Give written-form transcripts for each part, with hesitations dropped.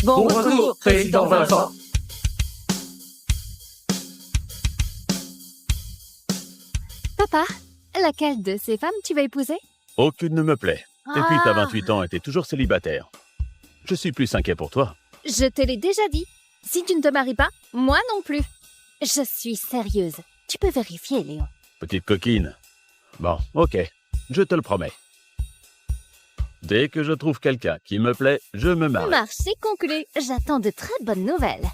Bon retour, président Vincent. Papa, laquelle de ces femmes tu vas épouser? Aucune ne me plaît. Et puis t'as 28 ans et t'es toujours célibataire. Je suis plus inquiet pour toi. Je te l'ai déjà dit. Si tu ne te maries pas, moi non plus. Je suis sérieuse. Tu peux vérifier, Léon. Petite coquine. Bon, ok, je te le promets. Dès que je trouve quelqu'un qui me plaît, je me marie. Marché conclu. J'attends de très bonnes nouvelles.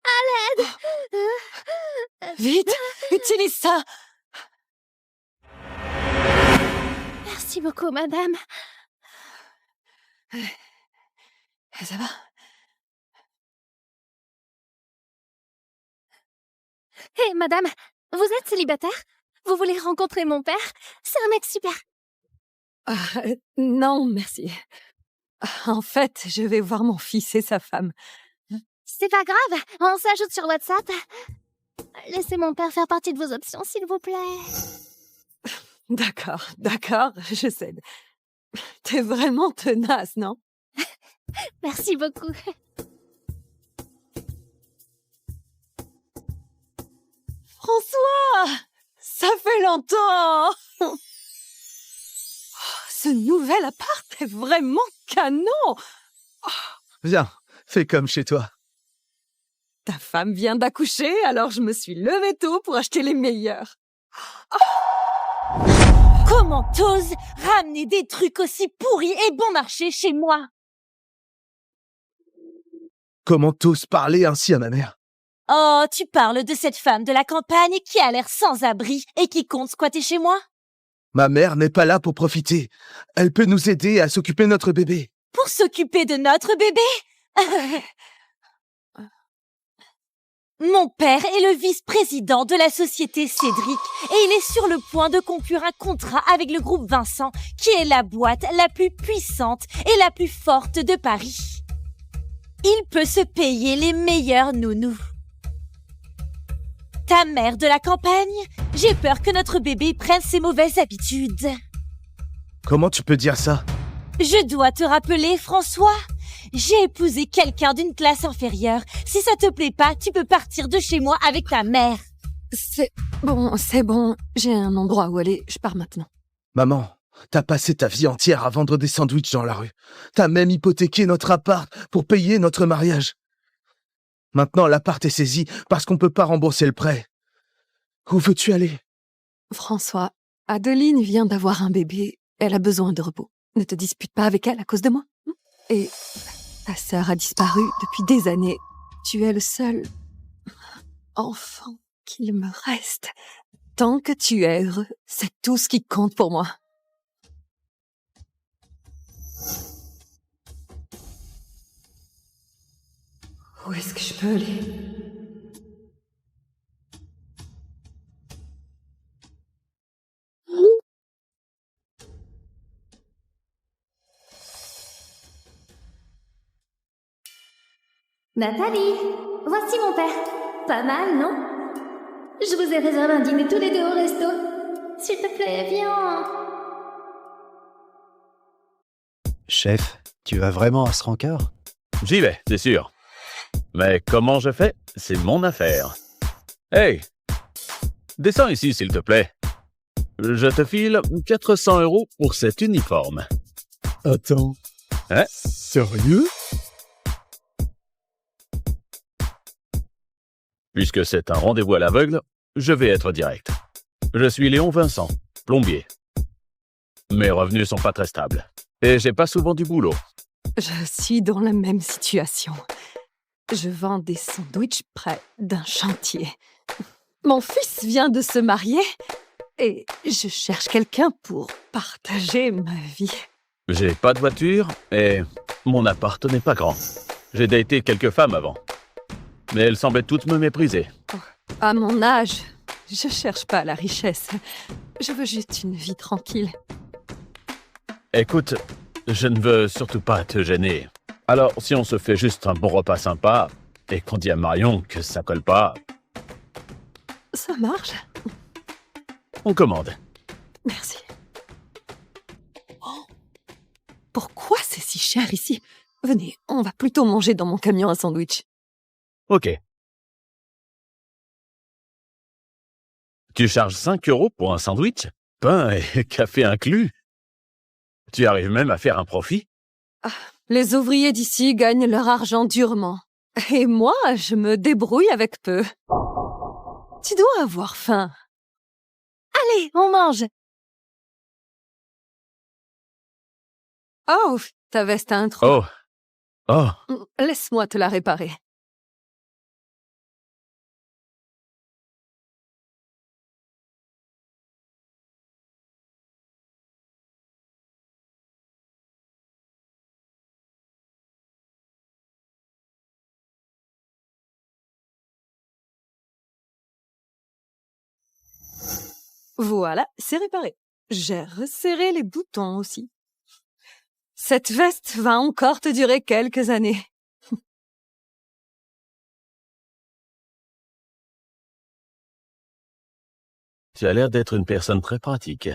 À l'aide! Vite, utilise ça. Merci beaucoup, madame. Ça va? Hé, madame, vous êtes célibataire? Vous voulez rencontrer mon père? C'est un mec super. Non, merci. En fait, je vais voir mon fils et sa femme. C'est pas grave, on s'ajoute sur WhatsApp. Laissez mon père faire partie de vos options, s'il vous plaît. D'accord, je cède. T'es vraiment tenace, non? Merci beaucoup. François! Ça fait longtemps! Oh, ce nouvel appart est vraiment canon! Viens, fais comme chez toi. Ta femme vient d'accoucher, alors je me suis levée tôt pour acheter les meilleurs. Comment t'oses ramener des trucs aussi pourris et bon marché chez moi? Comment t'oses parler ainsi à ma mère? Oh, tu parles de cette femme de la campagne qui a l'air sans abri et qui compte squatter chez moi? Ma mère n'est pas là pour profiter. Elle peut nous aider à s'occuper de notre bébé. Pour s'occuper de notre bébé? Mon père est le vice-président de la société Cédric et il est sur le point de conclure un contrat avec le groupe Vincent, qui est la boîte la plus puissante et la plus forte de Paris. Il peut se payer les meilleurs nounous. Ta mère de la campagne, j'ai peur que notre bébé prenne ses mauvaises habitudes. Comment tu peux dire ça? Je dois te rappeler, François. J'ai épousé quelqu'un d'une classe inférieure. Si ça te plaît pas, tu peux partir de chez moi avec ta mère. C'est bon. J'ai un endroit où aller. Je pars maintenant. Maman, t'as passé ta vie entière à vendre des sandwichs dans la rue. T'as même hypothéqué notre appart pour payer notre mariage. Maintenant, l'appart est saisi parce qu'on peut pas rembourser le prêt. Où veux-tu aller? François, Adeline vient d'avoir un bébé. Elle a besoin de repos. Ne te dispute pas avec elle à cause de moi. Et ta sœur a disparu depuis des années. Tu es le seul enfant qu'il me reste. Tant que tu es heureux, c'est tout ce qui compte pour moi. Où est-ce que je peux aller? Nathalie, voici mon père. Pas mal, non? Je vous ai réservé un dîner tous les deux au resto. S'il te plaît, viens. Chef, tu vas vraiment à ce rencard? J'y vais, c'est sûr. Mais comment je fais? C'est mon affaire. Hey! Descends ici, s'il te plaît. Je te file 400 € pour cet uniforme. Attends. Hein? Sérieux? Puisque c'est un rendez-vous à l'aveugle, je vais être direct. Je suis Léon Vincent, plombier. Mes revenus sont pas très stables. Et j'ai pas souvent du boulot. Je suis dans la même situation. Je vends des sandwichs près d'un chantier. Mon fils vient de se marier et je cherche quelqu'un pour partager ma vie. J'ai pas de voiture et mon appart n'est pas grand. J'ai daté quelques femmes avant. Mais elles semblaient toutes me mépriser. À mon âge, je cherche pas la richesse. Je veux juste une vie tranquille. Écoute, je ne veux surtout pas te gêner. Alors, si on se fait juste un bon repas sympa et qu'on dit à Marion que ça colle pas, Ça marche. On commande. Merci. Oh. Pourquoi c'est si cher ici? Venez, on va plutôt manger dans mon camion à sandwich. Ok. Tu charges 5 € pour un sandwich? Pain et café inclus? Tu arrives même à faire un profit? Les ouvriers d'ici gagnent leur argent durement. Et moi, je me débrouille avec peu. Tu dois avoir faim. Allez, on mange. Oh, ta veste a un trou. Oh. Oh. Laisse-moi te la réparer. Voilà, c'est réparé. J'ai resserré les boutons aussi. Cette veste va encore te durer quelques années. Tu as l'air d'être une personne très pratique.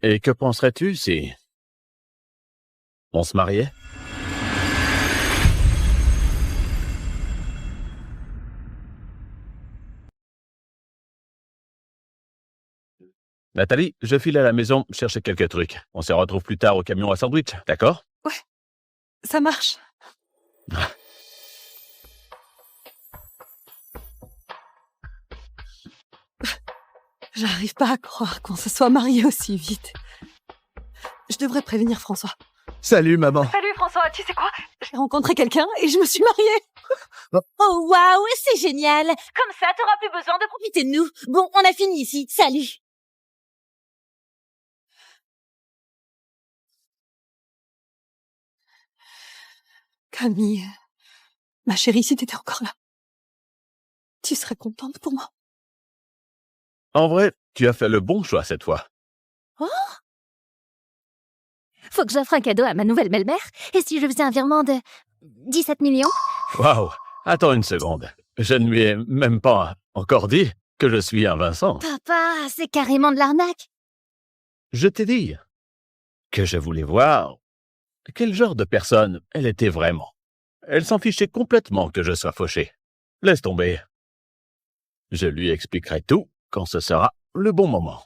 Et que penserais-tu si on se mariait? Nathalie, je file à la maison chercher quelques trucs. On se retrouve plus tard au camion à sandwich, d'accord? Ça marche. J'arrive pas à croire qu'on se soit mariés aussi vite. Je devrais prévenir François. Salut, maman. Salut François, tu sais quoi? J'ai rencontré quelqu'un et je me suis mariée. Oh waouh, c'est génial. Comme ça, t'auras plus besoin de profiter de nous. Bon, on a fini ici. Salut. Camille, ma chérie, si t'étais encore là, tu serais contente pour moi. En vrai, tu as fait le bon choix cette fois. Faut que j'offre un cadeau à ma nouvelle belle-mère. Et si je faisais un virement de 17 millions? Waouh! Attends une seconde. Je ne lui ai même pas encore dit que je suis un Vincent. Papa, c'est carrément de l'arnaque. Je t'ai dit que je voulais voir quel genre de personne elle était vraiment. Elle s'en fichait complètement que je sois fauché. Laisse tomber. Je lui expliquerai tout quand ce sera le bon moment.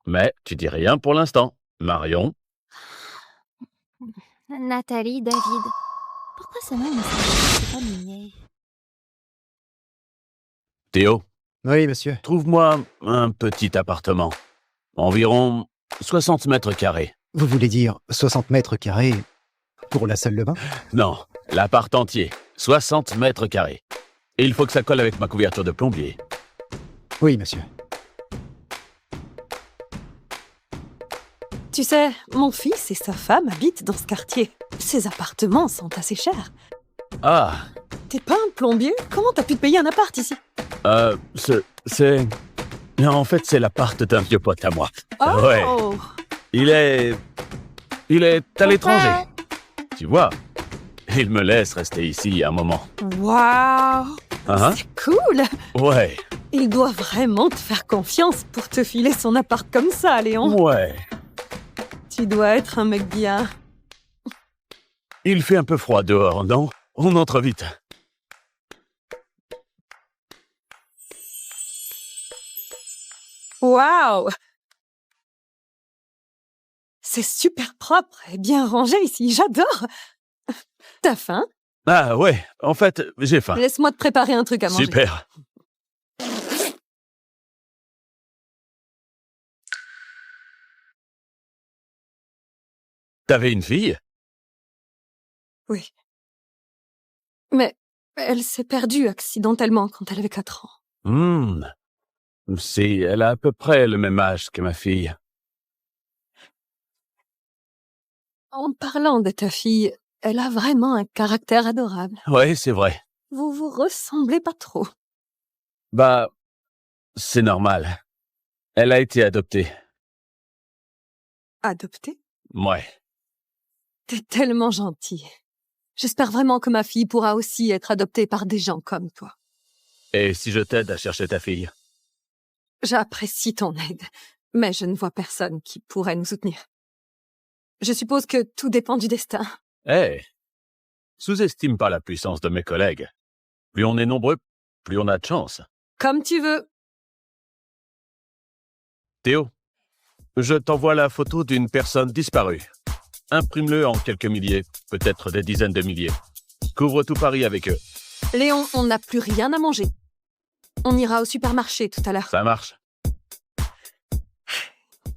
Mais tu dis rien pour l'instant. Marion, Nathalie, David. Pourquoi ça m'a c'est pas mignon. Théo, Oui, monsieur. trouve-moi un petit appartement. Environ 60 mètres carrés. Vous voulez dire 60 mètres carrés pour la salle de bain? Non, l'appart entier. 60 mètres carrés. Et il faut que ça colle avec ma couverture de plombier. Oui, monsieur. Tu sais, mon fils et sa femme habitent dans ce quartier. Ces appartements sont assez chers. Ah, T'es pas un plombier? Comment t'as pu te payer un appart ici? c'est... Non, en fait, c'est l'appart d'un vieux pote à moi. Oh! Ouais. Il est à l'étranger. Tu vois, il me laisse rester ici un moment. Waouh! Hein? C'est cool! Ouais, Il doit vraiment te faire confiance pour te filer son appart comme ça, Léon. ouais. Tu dois être un mec bien. Il fait un peu froid dehors, non? On entre vite. Waouh! C'est super propre et bien rangé ici, j'adore! T'as faim? Ah ouais, en fait, j'ai faim. Laisse-moi te préparer un truc à manger. Super. T'avais une fille? Oui. Mais elle s'est perdue accidentellement quand elle avait 4 ans. Si, elle a à peu près le même âge que ma fille. En parlant de ta fille, elle a vraiment un caractère adorable. Ouais, c'est vrai. Vous vous ressemblez pas trop. Bah, c'est normal. Elle a été adoptée. Adoptée? Ouais. T'es tellement gentil. J'espère vraiment que ma fille pourra aussi être adoptée par des gens comme toi. Et si je t'aide à chercher ta fille? J'apprécie ton aide, mais je ne vois personne qui pourrait nous soutenir. Je suppose que tout dépend du destin. Hé, sous-estime pas la puissance de mes collègues. Plus on est nombreux, plus on a de chance. Comme tu veux. Théo, je t'envoie la photo d'une personne disparue. Imprime-le en quelques milliers, peut-être des dizaines de milliers. Couvre tout Paris avec eux. Léon, on n'a plus rien à manger. On ira au supermarché tout à l'heure. Ça marche.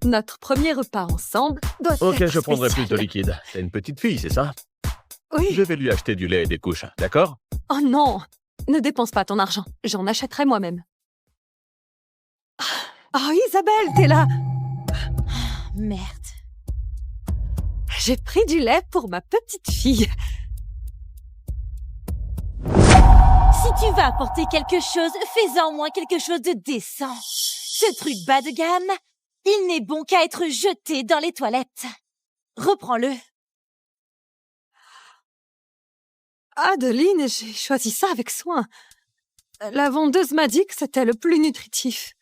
Notre premier repas ensemble doit être Ok, je prendrai plus de spécial. liquide. T'es une petite fille, c'est ça? Oui. Je vais lui acheter du lait et des couches, d'accord? Oh non! Ne dépense pas ton argent. J'en achèterai moi-même. Oh, Isabelle, t'es là! Merde. J'ai pris du lait pour ma petite fille. Si tu vas apporter quelque chose, fais-en au moins quelque chose de décent. Ce truc bas de gamme, il n'est bon qu'à être jeté dans les toilettes. Reprends-le. Adeline, j'ai choisi ça avec soin. La vendeuse m'a dit que c'était le plus nutritif.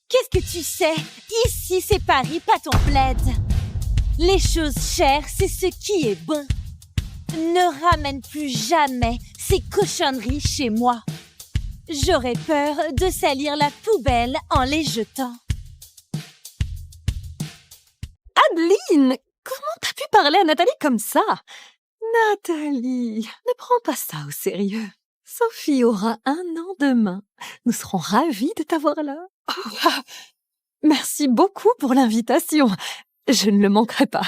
Qu'est-ce que tu sais? Ici, c'est Paris, pas ton bled. Les choses chères, c'est ce qui est bon. Ne ramène plus jamais ces cochonneries chez moi. J'aurais peur de salir la poubelle en les jetant. Adeline, comment t'as pu parler à Nathalie comme ça? Nathalie, ne prends pas ça au sérieux. Sophie aura 1 an demain. Nous serons ravis de t'avoir là. Oh, merci beaucoup pour l'invitation. Je ne le manquerai pas.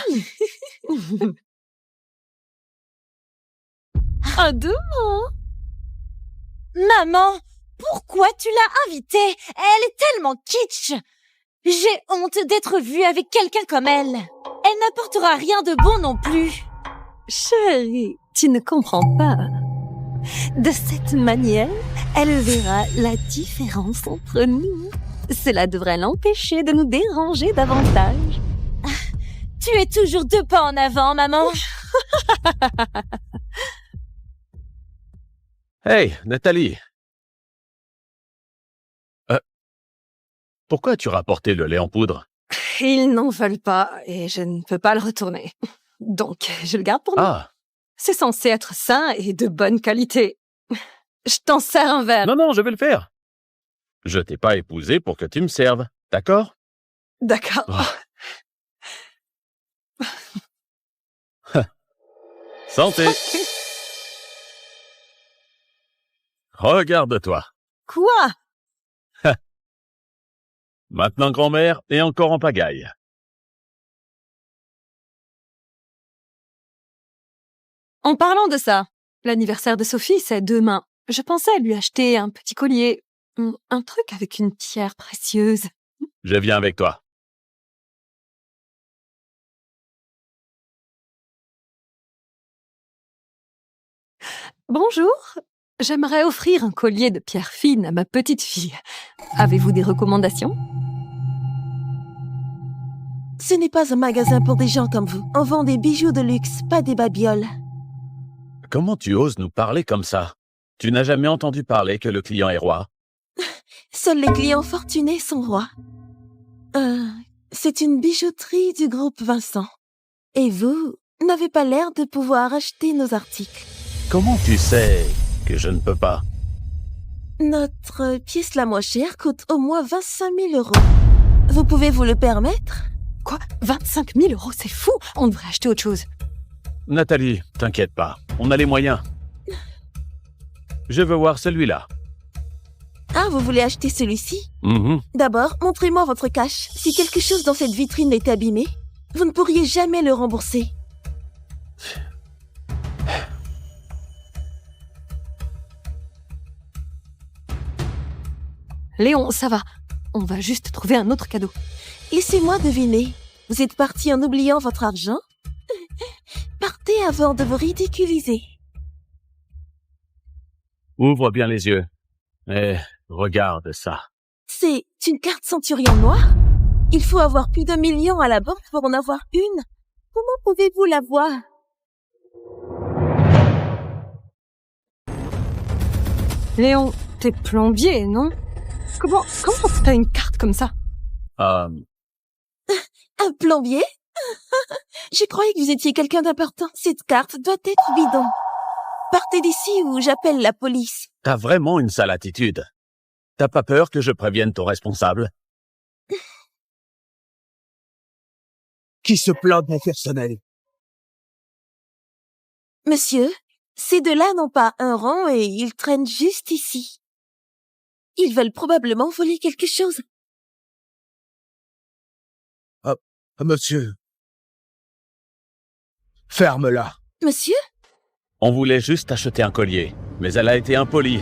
À demain. Maman, pourquoi tu l'as invitée? Elle est tellement kitsch. J'ai honte d'être vue avec quelqu'un comme elle. Elle n'apportera rien de bon non plus. Chérie, tu ne comprends pas. De cette manière, elle verra la différence entre nous. Cela devrait l'empêcher de nous déranger davantage. Tu es toujours 2 pas en avant, maman. Hey, Nathalie. Pourquoi as-tu rapporté le lait en poudre? Ils n'en veulent pas et je ne peux pas le retourner. Donc, je le garde pour nous. Ah, C'est censé être sain et de bonne qualité. Je t'en sers un verre. non, je vais le faire. Je t'ai pas épousé pour que tu me serves, d'accord? D'accord. Santé. Regarde-toi. Quoi? Maintenant grand-mère et encore en pagaille. En parlant de ça, l'anniversaire de Sophie, c'est demain. Je pensais lui acheter un petit collier. Un truc avec une pierre précieuse. Je viens avec toi. Bonjour. J'aimerais offrir un collier de pierre fine à ma petite fille. Avez-vous des recommandations? Ce n'est pas un magasin pour des gens comme vous. On vend des bijoux de luxe, pas des babioles. Comment tu oses nous parler comme ça? Tu n'as jamais entendu parler que le client est roi? Seuls les clients fortunés sont rois. C'est une bijouterie du groupe Vincent. Et vous n'avez pas l'air de pouvoir acheter nos articles. Comment tu sais que je ne peux pas? Notre pièce la moins chère coûte au moins 25 000 €. Vous pouvez vous le permettre? Quoi? 25 000 €, c'est fou! On devrait acheter autre chose. Nathalie, t'inquiète pas, on a les moyens. Je veux voir celui-là. Ah, vous voulez acheter celui-ci? Mhm. D'abord, montrez-moi votre cash. Si quelque chose dans cette vitrine est abîmé, vous ne pourriez jamais le rembourser. Léon, ça va. On va juste trouver un autre cadeau. Laissez-moi deviner. Vous êtes parti en oubliant votre argent? Partez avant de vous ridiculiser. Ouvre bien les yeux. Et regarde ça. C'est une carte Centurion noire? Il faut avoir plus d'1 million à la banque pour en avoir une. Comment pouvez-vous l'avoir? Léon, T'es plombier, non? Comment t'as une carte comme ça? Un plombier? Je croyais que vous étiez quelqu'un d'important. Cette carte doit être bidon. Partez d'ici ou j'appelle la police. T'as vraiment une sale attitude. T'as pas peur que je prévienne ton responsable? Qui se plaint de mon personnel? Monsieur, ces deux-là n'ont pas un rond et ils traînent juste ici. Ils veulent probablement voler quelque chose. Monsieur. Ferme-la. Monsieur? On voulait juste acheter un collier, mais elle a été impolie.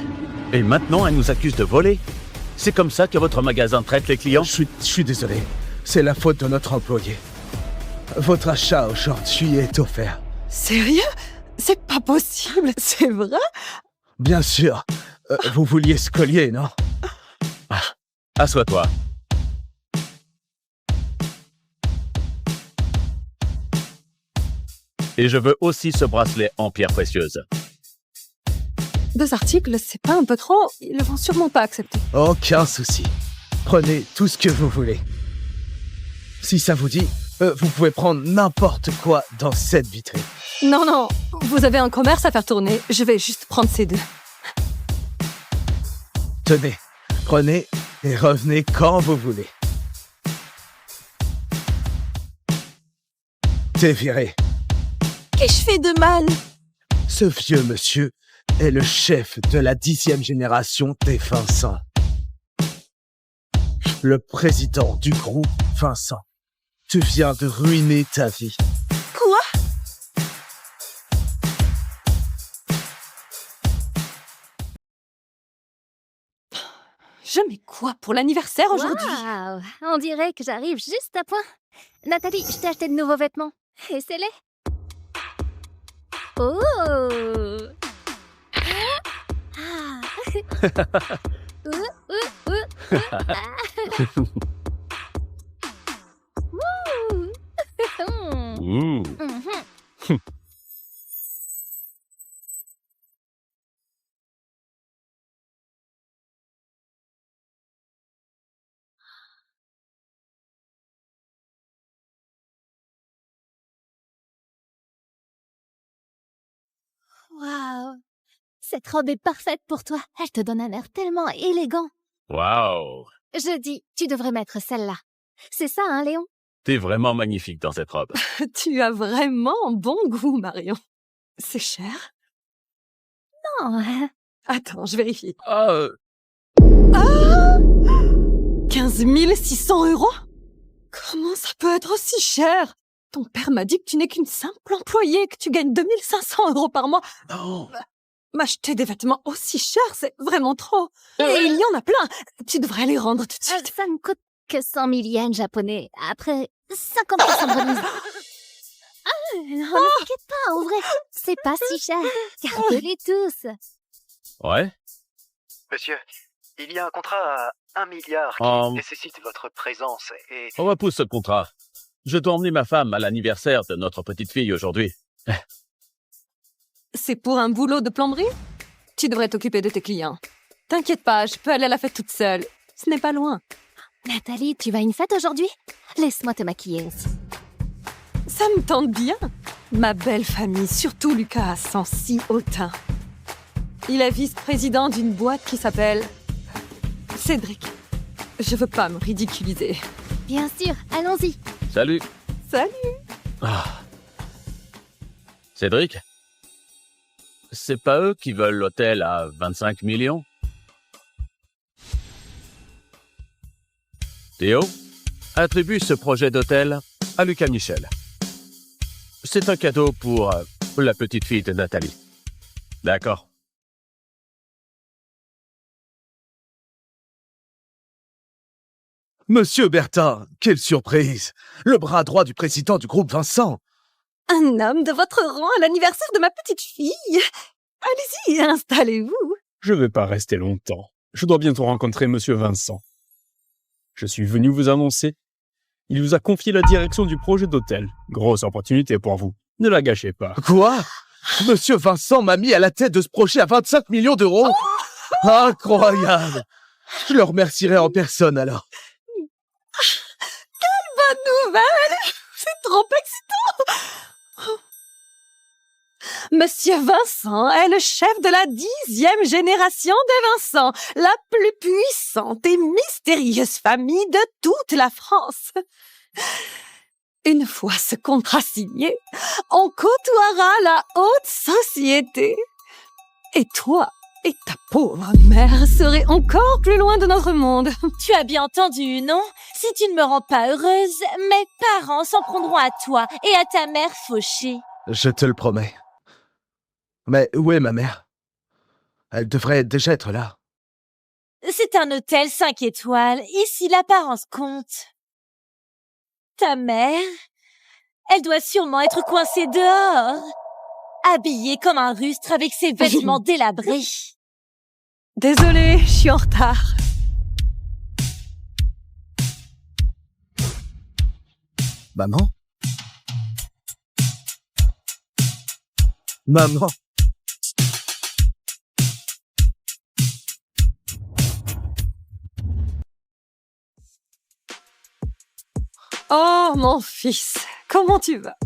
Et maintenant, elle nous accuse de voler. C'est comme ça que votre magasin traite les clients? Je suis désolé. C'est la faute de notre employé. Votre achat aujourd'hui est offert. Sérieux? C'est pas possible, c'est vrai? Bien sûr. Vous vouliez ce collier, non? Assois-toi. Et je veux aussi ce bracelet en pierre précieuse. 2 articles, c'est pas un peu trop? Ils le vont sûrement pas accepter. Aucun souci. Prenez tout ce que vous voulez. Si ça vous dit, vous pouvez prendre n'importe quoi dans cette vitrine. Non, vous avez un commerce à faire tourner. Je vais juste prendre ces 2. Tenez, prenez et revenez quand vous voulez. T'es viré. Qu'ai-je fait de mal? Ce vieux monsieur est le chef de la 10e génération des Vincent. Le président du groupe Vincent. Tu viens de ruiner ta vie. Quoi? Je mets quoi pour l'anniversaire aujourd'hui? Waouh! On dirait que j'arrive juste à point. Nathalie, je t'ai acheté de nouveaux vêtements. Essaie-les. Oh! Ah! Ouh. Waouh! Cette robe est parfaite pour toi. Elle te donne un air tellement élégant. Wow. Je dis, tu devrais mettre celle-là. C'est ça, hein, Léon? T'es vraiment magnifique dans cette robe. Tu as vraiment bon goût, Marion. C'est cher? Non. Attends, je vérifie. Ah, 15 600 €? Comment ça peut être aussi cher? Ton père m'a dit que tu n'es qu'une simple employée, que tu gagnes 2 500 € par mois. non. M'acheter des vêtements aussi chers, c'est vraiment trop. Et il y en a plein. Tu devrais les rendre tout de suite. Ça ne coûte que 100 000 yens japonais. Après, 50% de remise. Ne t'inquiète pas, en vrai. C'est pas si cher. Gardez-les tous. Ouais? Monsieur, il y a un contrat à 1 milliard qui nécessite votre présence et... On repousse ce contrat. Je dois emmener ma femme à l'anniversaire de notre petite fille aujourd'hui. C'est pour un boulot de plomberie? Tu devrais t'occuper de tes clients. T'inquiète pas, je peux aller à la fête toute seule. Ce n'est pas loin. Nathalie, tu vas à une fête aujourd'hui? Laisse-moi te maquiller aussi. Ça me tente bien. Ma belle famille, surtout Lucas, sent si hautain. Il est vice-président d'une boîte qui s'appelle... Cédric. Je veux pas me ridiculiser. Bien sûr, allons-y. Salut. Salut. Cédric? C'est pas eux qui veulent l'hôtel à 25 millions? Théo, attribue ce projet d'hôtel à Lucas Michel. C'est un cadeau pour la petite fille de Nathalie. D'accord. Monsieur Bertin, quelle surprise! Le bras droit du président du groupe Vincent. Un homme de votre rang à l'anniversaire de ma petite fille. Allez-y, installez-vous. Je vais pas rester longtemps. Je dois bientôt rencontrer Monsieur Vincent. Je suis venu vous annoncer. Il vous a confié la direction du projet d'hôtel. Grosse opportunité pour vous. Ne la gâchez pas. Quoi? Monsieur Vincent m'a mis à la tête de ce projet à 25 millions d'euros? Incroyable! Je le remercierai en personne, alors. Bonne nouvelle! C'est trop excitant! Monsieur Vincent est le chef de la 10e génération des Vincent, la plus puissante et mystérieuse famille de toute la France. Une fois ce contrat signé, on côtoiera la haute société. Et toi et ta pauvre mère serez encore plus loin de notre monde. Tu as bien entendu, non? Si tu ne me rends pas heureuse, mes parents s'en prendront à toi et à ta mère fauchée. Je te le promets. Mais où est ma mère? Elle devrait déjà être là. C'est un hôtel 5 étoiles. Ici, l'apparence compte. Ta mère? Elle doit sûrement être coincée dehors, habillée comme un rustre avec ses vêtements délabrés. Désolée, je suis en retard. Maman? Maman? Oh, mon fils, comment tu vas?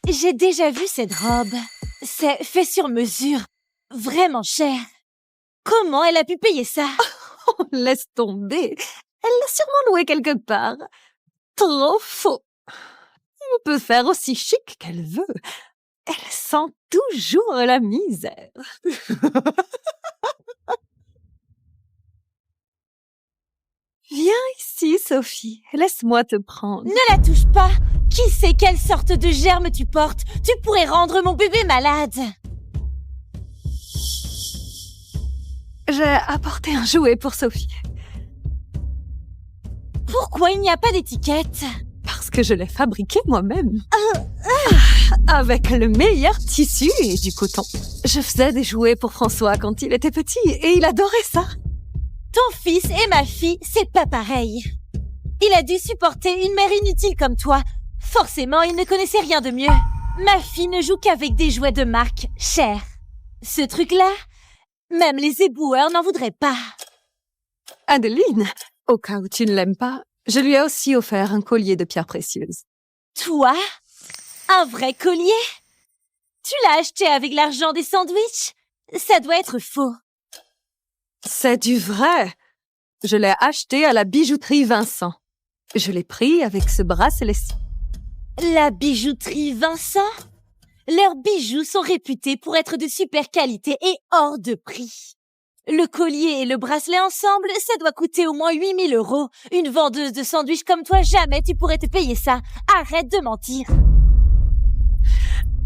J'ai déjà vu cette robe. C'est fait sur mesure. Vraiment cher. Comment elle a pu payer ça? Oh, laisse tomber. Elle l'a sûrement loué quelque part. Trop faux. On peut faire aussi chic qu'elle veut. Elle sent toujours la misère. Viens ici, Sophie. Laisse-moi te prendre. Ne la touche pas. Qui sait quelle sorte de germe tu portes? Tu pourrais rendre mon bébé malade. J'ai apporté un jouet pour Sophie. Pourquoi il n'y a pas d'étiquette? Parce que je l'ai fabriqué moi-même. Avec le meilleur tissu et du coton. Je faisais des jouets pour François quand il était petit et il adorait ça. Ton fils et ma fille, c'est pas pareil. Il a dû supporter une mère inutile comme toi. Forcément, il ne connaissait rien de mieux. Ma fille ne joue qu'avec des jouets de marque chers. Ce truc-là, même les éboueurs n'en voudraient pas. Adeline, au cas où tu ne l'aimes pas, je lui ai aussi offert un collier de pierres précieuses. Toi? Un vrai collier? Tu l'as acheté avec l'argent des sandwichs? Ça doit être faux. C'est du vrai. Je l'ai acheté à la bijouterie Vincent. Je l'ai pris avec ce bracelet-ci. La bijouterie Vincent? Leurs bijoux sont réputés pour être de super qualité et hors de prix. Le collier et le bracelet ensemble, ça doit coûter au moins 8 000 €. Une vendeuse de sandwich comme toi, jamais tu pourrais te payer ça. Arrête de mentir.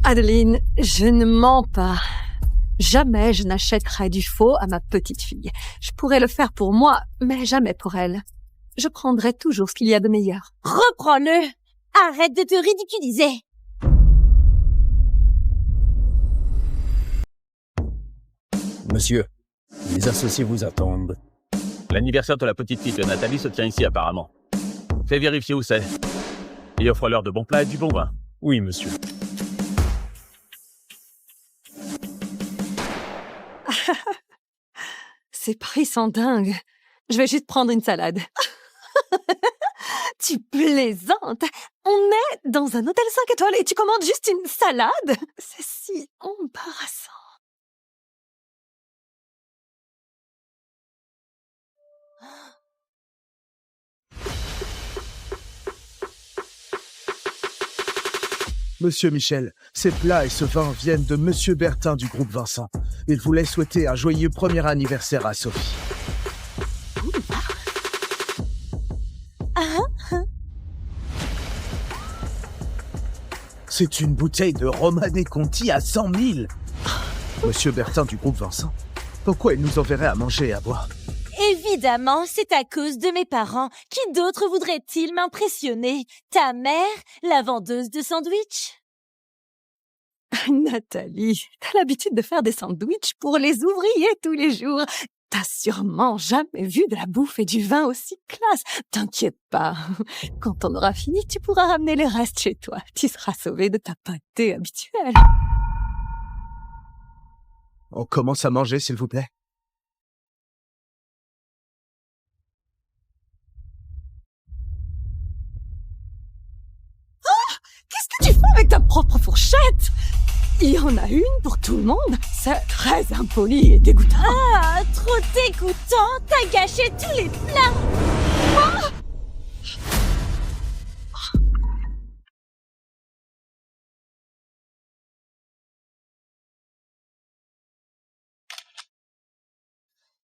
Adeline, je ne mens pas. Jamais je n'achèterai du faux à ma petite fille. Je pourrais le faire pour moi, mais jamais pour elle. Je prendrai toujours ce qu'il y a de meilleur. Reprends-le. Arrête de te ridiculiser. Monsieur, les associés vous attendent. L'anniversaire de la petite fille de Nathalie se tient ici apparemment. Fais vérifier où c'est. Et offre-leur de bons plats et du bon vin. Oui, monsieur. Ces prix sont dingues. Je vais juste prendre une salade. Tu plaisantes. On est dans un hôtel 5 étoiles et tu commandes juste une salade? C'est si embarrassant. Monsieur Michel, ces plats et ce vin viennent de Monsieur Bertin du groupe Vincent. Il voulait souhaiter un joyeux premier anniversaire à Sophie. C'est une bouteille de Romanée Conti à 100 000. Monsieur Bertin du groupe Vincent, pourquoi il nous enverrait à manger et à boire? Évidemment, c'est à cause de mes parents. Qui d'autre voudrait-il m'impressionner? Ta mère, la vendeuse de sandwichs? Nathalie, t'as l'habitude de faire des sandwichs pour les ouvriers tous les jours. T'as sûrement jamais vu de la bouffe et du vin aussi classe. T'inquiète pas. Quand on aura fini, tu pourras ramener les restes chez toi. Tu seras sauvé de ta pâtée habituelle. On commence à manger, s'il vous plaît. propre fourchette. Il y en a une pour tout le monde. C'est très impoli et dégoûtant. Ah, trop dégoûtant. T'as gâché tous les plats.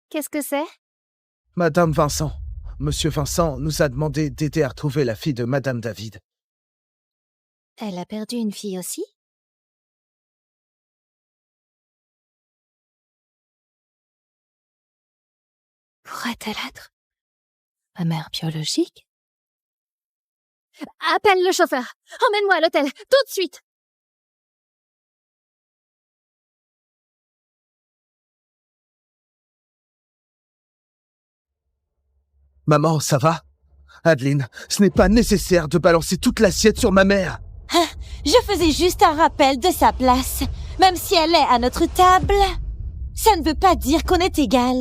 Qu'est-ce que c'est? Madame Vincent. Monsieur Vincent nous a demandé d'aider à retrouver la fille de Madame David. Elle a perdu une fille aussi? Pourrait-elle être ma mère biologique? Appelle le chauffeur. Emmène-moi à l'hôtel, tout de suite. Maman, ça va? Adeline, ce n'est pas nécessaire de balancer toute l'assiette sur ma mère. Je faisais juste un rappel de sa place. Même si elle est à notre table, ça ne veut pas dire qu'on est égal.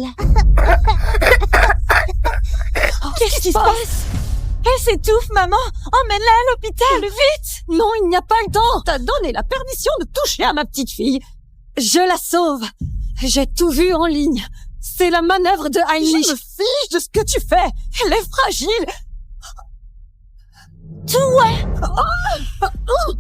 Qu'est-ce qui se passe? Elle s'étouffe, maman. Emmène-la à l'hôpital, vite. Non, il n'y a pas le temps. T'as donné la permission de toucher à ma petite fille. Je la sauve. J'ai tout vu en ligne. C'est la manœuvre de Heinrich. Je me fiche de ce que tu fais. Elle est fragile. Toi,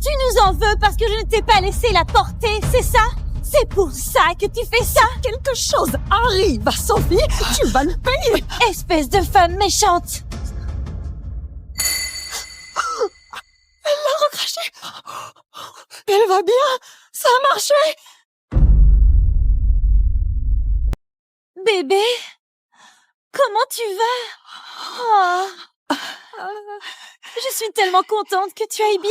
tu nous en veux parce que je ne t'ai pas laissé la porter, c'est ça? C'est pour ça que tu fais ça? Quelque chose arrive à Sophie. Tu vas le payer. Espèce de femme méchante. Elle l'a recraché. Elle va bien. Ça a marché. Bébé, comment tu vas? Oh. Je suis tellement contente que tu ailles bien.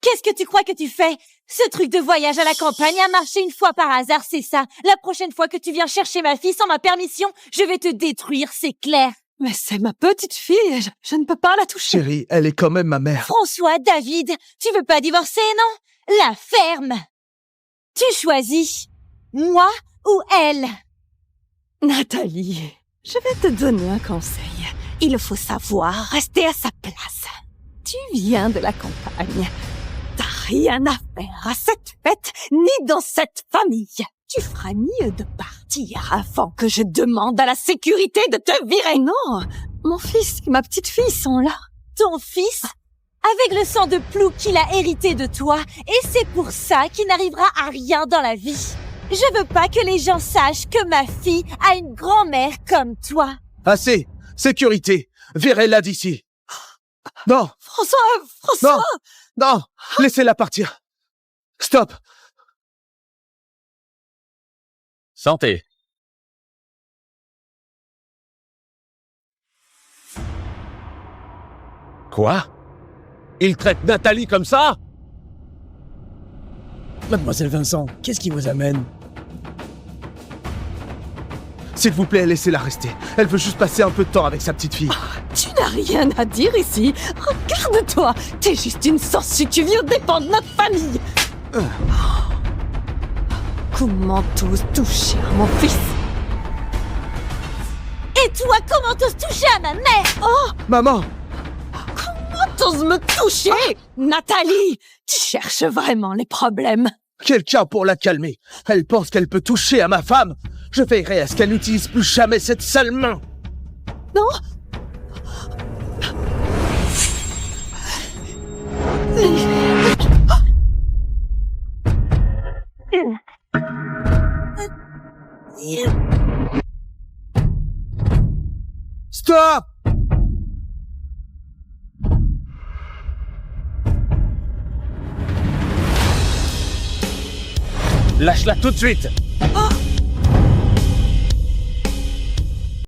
Qu'est-ce que tu crois que tu fais? Ce truc de voyage à la campagne a marché une fois par hasard, c'est ça. La prochaine fois que tu viens chercher ma fille sans ma permission, je vais te détruire, c'est clair. Mais c'est ma petite fille, je ne peux pas la toucher. Chérie, elle est quand même ma mère. François, David, tu veux pas divorcer, non? La ferme. Tu choisis. Moi ou elle? Nathalie, je vais te donner un conseil. Il faut savoir rester à sa place. Tu viens de la campagne. T'as rien à faire à cette fête, ni dans cette famille. Tu feras mieux de partir avant que je demande à la sécurité de te virer. Non, mon fils et ma petite fille sont là. Ton fils? Avec le sang de plou qu'il a hérité de toi, et c'est pour ça qu'il n'arrivera à rien dans la vie. Je veux pas que les gens sachent que ma fille a une grand-mère comme toi. Assez! Sécurité! Virez-la d'ici! Non! François! Non! Laissez-la partir! Stop! Santé. Quoi? Il traite Nathalie comme ça? Mademoiselle Vincent, qu'est-ce qui vous amène? S'il vous plaît, laissez-la rester. Elle veut juste passer un peu de temps avec sa petite fille. Tu n'as rien à dire ici. Regarde-toi. T'es juste une sorcière. Tu viens dépendre de notre famille. Comment t'oses toucher à mon fils? Et toi, comment t'oses toucher à ma mère? Oh! Maman! Comment t'oses me toucher? Nathalie! Tu cherches vraiment les problèmes. Quelqu'un pour la calmer. Elle pense qu'elle peut toucher à ma femme. Je veillerai à ce qu'elle n'utilise plus jamais cette sale main. Non? Stop! Lâche-la tout de suite! Oh!